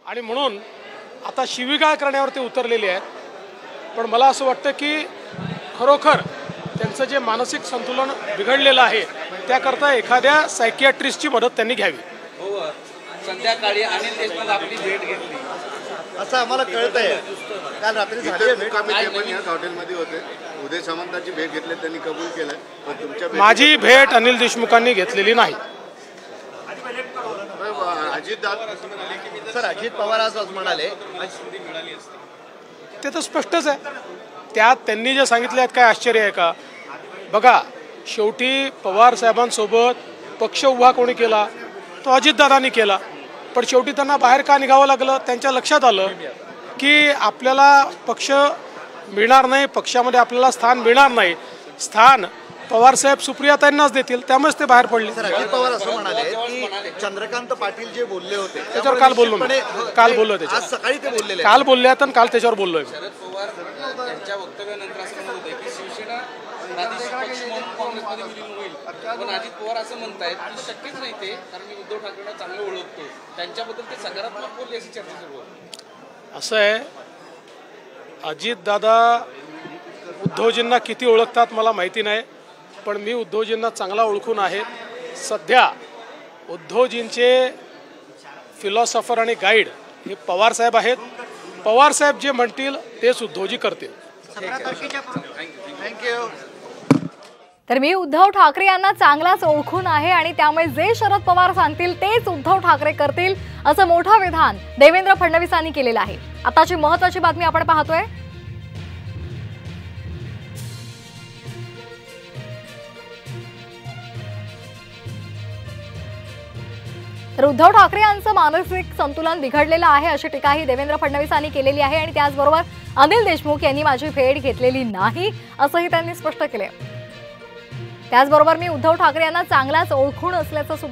आणि म्हणून आता शिवीगाळ करण्यावर ते उतरलेले आहेत. पण मला असं वाटतं की खरोखर त्यांचं जे मानसिक संतुलन बिघडलेलं आहे त्याकरता एखाद्या सायकियाट्रिस्टची मदत त्यांनी घ्यावी. संध्याकाळी अनिल देशमुख आपली भेट घेतली असं आम्हाला कळतंय. काल रात्री झाली हॉटेलमध्ये होते. उदय सामंतांची भेट घेतली, त्यांनी कबूल केलं. पण तुमच्या माझी भेट अनिल देशमुखांनी घेतलेली नाही. सर अजित पवार आज म्हणाले ते तर स्पष्टच आहे. त्यात त्यांनी जे सांगितले आहेत काय आश्चर्य आहे का? बघा, शेवटी पवार साहेबांसोबत पक्ष उभा कोणी केला? तो अजितदादांनी केला. पण शेवटी त्यांना बाहेर का निघावं लागलं? त्यांच्या लक्षात आलं की आपल्याला पक्ष मिळणार नाही, पक्षामध्ये आपल्याला स्थान मिळणार नाही. स्थान पवारसाहेब सुप्रियाताईंनाच देतील, त्यामुळेच ते बाहेर पडले. सर अजित पवार असं म्हणाले की चंद्रकांत पाटील जे बोलले होते त्याच्यावर काल बोललो मी. काल बोललो त्याच्यावर. आज सकाळी ते बोललेले काल बोलले आहेत आणि काल त्याच्यावर बोललोय. शरद पवार यांच्या वक्तव्यानंतर असं म्हणत होते की शिवसेना प्रादेशिक पक्ष म्हणून काँग्रेसमध्ये विलीन होईल. पण अजित पवार असं म्हणतायत की शक्यच नाही ते, कारण मी उद्धव ठाकरेंना चांगलं ओळखतो, त्यांच्याबद्दल ते सकारात्मक बोलले अशी चर्चा सुरू आहे. असं आहे, अजितदादा उद्धवजींना किती ओळखतात मला माहिती नाही, पण मी उद्धवजींना चांगला ओळखून आहे. सध्या उद्धवजींचे फिलॉसॉफर आणि गाईड हे पवारसाहेब आहेत. पवारसाहेब जे म्हणतील तेच उद्धवजी करतील. थँक्यू. तर मी उद्धव ठाकरे यांना चांगलाच ओळखून आहे आणि त्यामुळे जे शरद पवार सांगतील तेच उद्धव ठाकरे करतील, असं मोठं विधान देवेंद्र फडणवीसांनी केलेलं आहे. आताची महत्त्वाची बातमी आपण पाहतोय. तर उद्धव ठाकरे यांचं मानसिक संतुलन बिघडलेलं आहे अशी टीकाही देवेंद्र फडणवीसांनी केलेली आहे. आणि त्याचबरोबर अनिल देशमुख यांनी माझी भेट घेतलेली नाही असंही त्यांनी स्पष्ट केले. त्याचबरोबर मी उद्धव ठाकरे यांना चांगलाच ओळखून असल्याचं